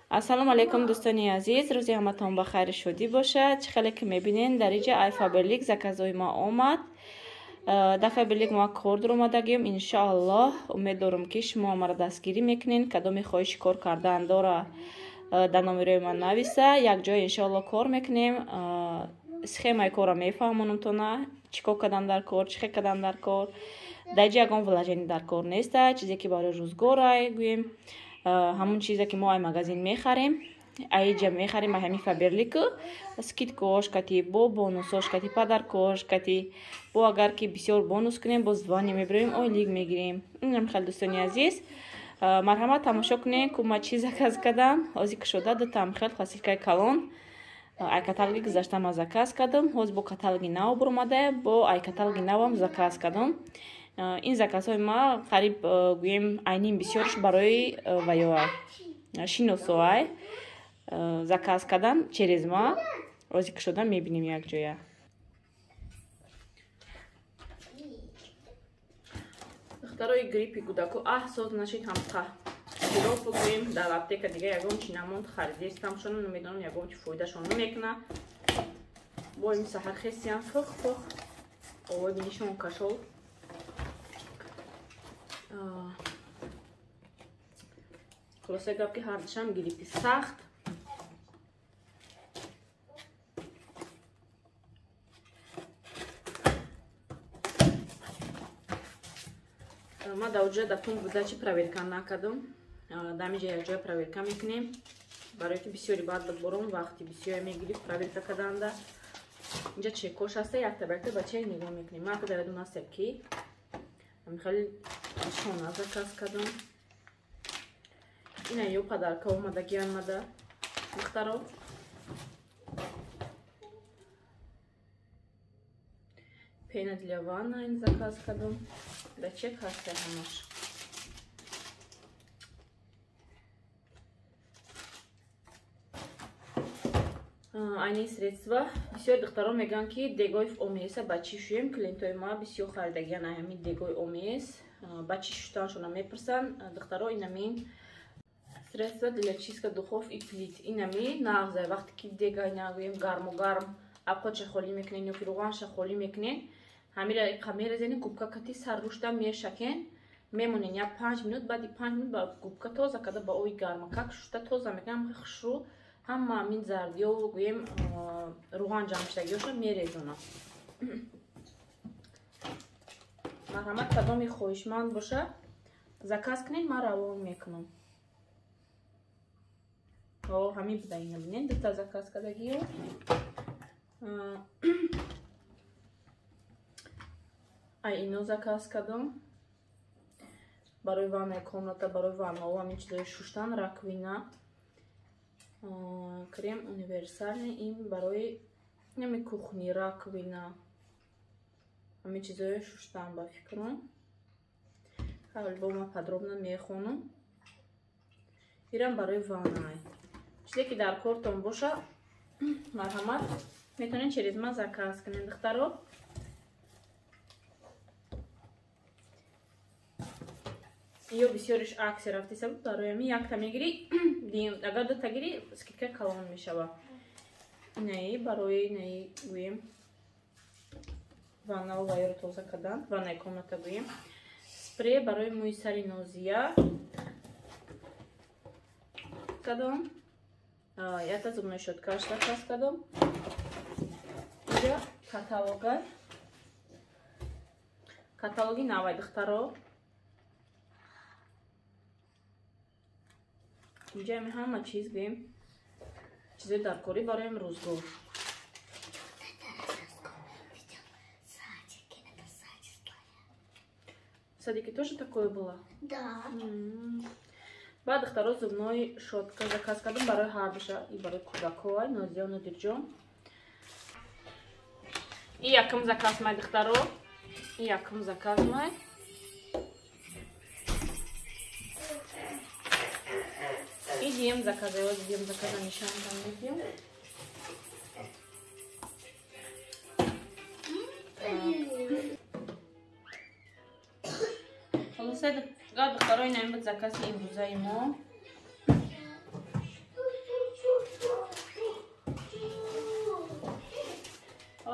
ассалому алейкум дӯстони азиз, рӯзи ҳаматон ба хайр шодӣ бошад. Чӣ хеле ки мебинен дар инҷа айфаберлик заказои ма омад. Дафаберлик ма кор дуромадагием. Иншааллоҳ умед дорам ки шумо мара дастгирӣ мекунен. Кадоми хоҳиши кор кардан дора дар номерои ман нависа. Якҷоя иншааллоҳ кор мекунем. Схемаи кора мефаҳмонамтона чӣ кор кардан дар кор, чӣ хел кардан дар кор. Дар инҷа ягон вложение дар кор неста. Чизе ки барои рӯзгорай гӯем ҳамун чизе ки мо ай магазин мехарем, айҷа мехарем, ай ҳами фаберлику скидкош кати бо бонусош кати падаркош кати бо агар ки бисёр бонус кунем боз двани мебирем ойлик мегирем. Инам хел дӯстони азиз, марҳамат тамошо кунем ку ма чӣ заказ кардам. ҳозир кушода дутам хел хасилкаи калон ай каталоги гузашта ма заказ кардам. ҳоз бо каталоги нав буромада, бо ай каталоги навам заказ кардам. ин заказҳои ма қариб гӯем айнин бисёрш барои ваёай шиносоай заказ кардан через ма. ҳозир кушода мебинем якҷоя. духтарои гриппи кӯдаку аҳсос нашид ҳамқа сироп гӯем дар аптека дига ягон чи намонд харидистамшон намедонам ягон чи фоидашон намекуна. бо ин саҳар хесиям фух овои бинишон кашол хулоса гап ки ҳардашам гриппи сахт. ма дар ҷоя дар пункт буда чи проверка накардам. дар инҷа якҷоя проверка мекунем, барои ки бисёри баъд борон вақти бисёре мегирифт проверка карданда. инҷа чекош аста, як табақта ба чек нигоҳ мекунем. ма дар ядум астем ки хеле шона заказ кардам. ина ё падарка омадаги омада духтаро пена для ванна ин заказ кардам. да чек ҳаста ҳамаш. айни средства бисёр духтаро мегӯянд ки дегои омеса ба чӣ шӯем. клиентои ма бисёр харидагиян ҳами дегои омес ба чӣ шуданашона мепурсанд. духтаро инамин средства для чистка духов и плит инами нағза вақте ки дегай нагӯем гарму гарм авқотша холӣ мекунен ё ки руғанша холӣ мекунен ҳамира мерезенин губка кати саррушда мешакен мемонен як 5 минут. баъди 5 минут ба губка тоза карда ба ои гарма как шушта тоза мекунем хушрӯ ҳама амин зардиё гӯем руған ҷамъшудагиёша мерезонам. марҳамат кадоми хоҳишманд боша заказ кунед, ман равон мекунам. ҳамин буда ина бинен дута заказ кардагиё. ай ино заказ кардам барои ваннаи комната, барои ваннао ҳамин чизои шуштан, раковина, крем универсальный ин барои нами кухни, раковина, ҳамин чизои шуштан ба фикрам. ҳалбома подробно мехонам. ирам барои ваннаи чизе ки дар кортон боша марҳамат метавонед через ма заказ кунед духтаро. ё бисёриш акси рафти сабуд барои ами якта мегирӣ агар дута гирӣ скидка калон мешавад. инаи барои инаи гӯем ваннау ваёро тоза кардан, ваннаи комната гӯем. спрей барои мӯи сари нозия кардам. якта зубной щёткаш заказ кардам. инҷа каталоги навай духтаро. инҷа ами ҳама чиз гӯем чизои даркорӣ барои рӯзгор. садики тоже такое было? Да. баъд духтаро зубной щётка заказ кардам барои ҳардуша и барои кӯдакҳоай нозиё нодирҷон. ин якум заказ май духтаро, ин якум заказ май. ин дием заказа, ё дием заказа нишондам медием. холоса духтаро ин ами буд закази имрӯзаи мо.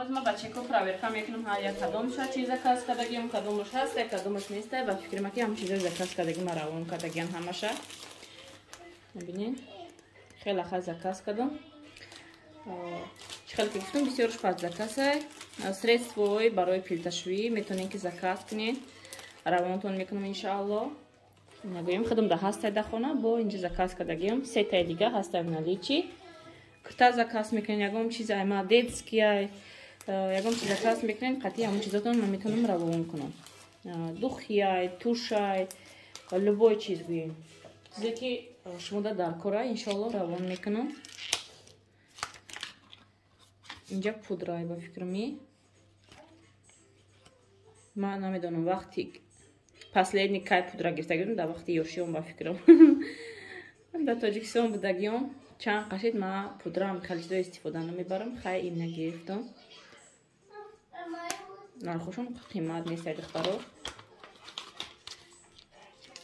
باز ما بچه کو پراورکا میکنم هر یک کدومش چیز کاس کردگیم کدومش هست کدومش نیست و فکر میکنم که هم چیزای زکاس کردگی ما روان کردگیم همشه ببینین خیلی خاص زکاس کردم خیلی که گفتم بسیارش پس زکاسه средствои برای پلتشویی میتونین که زکاس کنین روانتون میکنم ان شاء الله نگویم خودم ده هست در خونه با اینجا زکاس کردگیم سه تا دیگه هست در لیچی کتا زکاس میکنین یگام چیز ما دیتسکی یگام چیز زکاس میکنین قطعی همون چیزاتون من میتونم روان کنم دخیای توشای любой چیز گویین چیزی که شما در کاره ان شاء الله روان میکنم اینجا پودرای با فکر می من نمیدونم وقتی последний кай пудра гиртагирам дар вақти ёшиём ба фикрам дар тоҷикистон будагиём чанд қашид ман пудраам хеле чизо истифода намебарам хай ина гирифтам нархошам қимат нест духтаро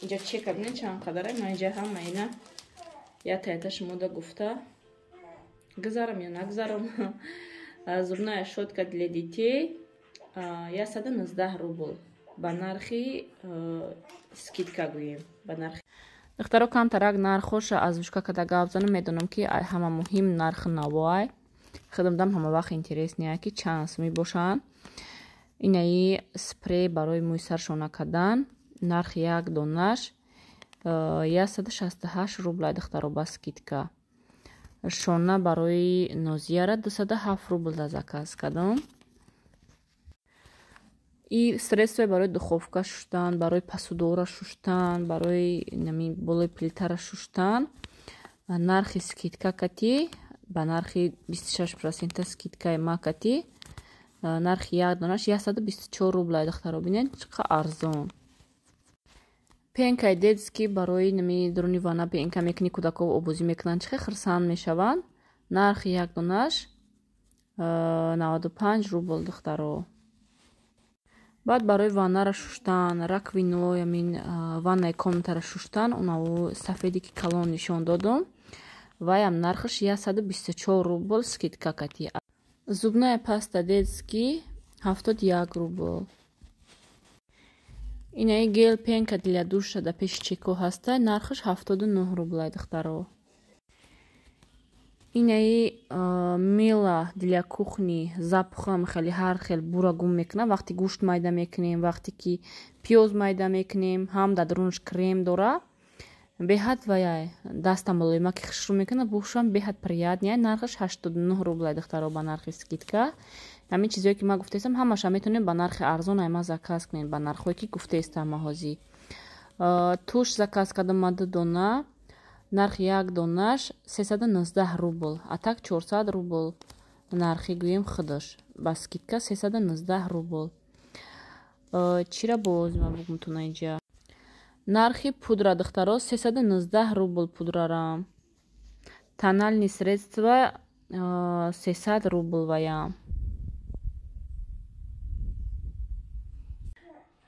инҷа чека бинед чанд қадаре ман инҷа ҳама ина ята шумода гуфта гузарам ё нагузарам зубная щётка для детей 119 рубл ба нархи скидка гӯем ба нархи духтаро камтарак нархоша аз ушка када гап занам медонам ки ҳама муҳим нархи навоай худамдам ҳама вақт интересния ки чанд сум мебошанд инаи спрей барои мӯи сар шона кардан нархи як донаш 168 рубл духтаро ба скидка шона барои нозияра 207 рубл да заказ кардам и средства барои духовка шуштан барои посудора шуштан барои нами болои плитара шуштан нархи скидка кати ба нархи 26% скидкаи ма кати нархи як донаш 124 рубл духтаро бинед чақа арзон пенкаи детски барои нами дуруни вана пенка мекунӣ кӯдаков обозӣ мекунанд чақа хирсанд мешаванд нархи як донаш 95 рубл духтаро баъд барои ваннара шуштан раквино ямин ваннаи комнатара шуштан онао сафеди ки калон нишон додам ваям нархаш 124 рубл скидка кати зубная паста детски 71 рубл инаи гел пенка для душа да пеши чеко ҳаста нархаш 79 рубл духтаро инаи мела для кухни запахам хеле ҳар хел бурагум мекунам вақти гӯшт майда мекунем вақте ки пиёз майда мекунем ҳам дар дарунаш крем дора беҳад ваяй дастам молоима ки хушрӯ мекунам бушам беҳад приятния нархаш 89 рубл духтаро ба нархи скидка ҳамин чизое ки ман гуфтаистам ҳамаша метонем ба нархи арзон айма заказ кунем ба нархое ки гуфтаистам маҳозӣ туш заказ кардам ма 2 дона нархи як донаш 319 рубл а так 400 рубл нархи гӯем худаш ба скидка 319 рубл чира боз ман бугумтуна инҷа нархи пудра духтаро 319 рубл пудрарам тональные средства 300 рубл ваям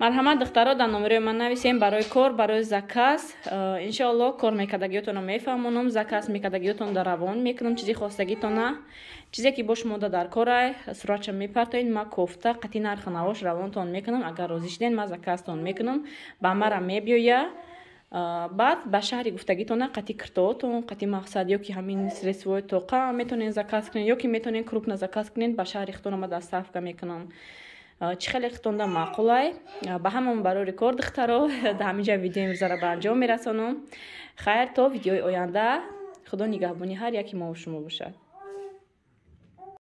марҳамат духтаро дар номерои ман нависем барои кор барои заказ иншоалло кор мекардагиётонро мефаҳмонам заказ мекардагиётон дар равон мекунам чизи хостагитона чизе ки бо шумода дар корай суратша мепартоед ма кофта қати нархи навош равонтон мекунам агар розӣ шуден ма заказтон мекунам ба мара мебиёя баъд ба шаҳри гуфтагитона қати киртоотон қати мақсад ё ки ҳамин средствои тоқа метонен заказ кунен ё ки метонен крупна заказ кунен ба шаҳри хитона ма доставка мекунам чӣ хеле хитонда маъқулай ба ҳамон барори кор духтаро дар ҳаминҷа видеои имрӯзаро ба анҷом мерасонам хайр то видеои оянда худо нигаҳбони ҳар яки мо ва шумо бошад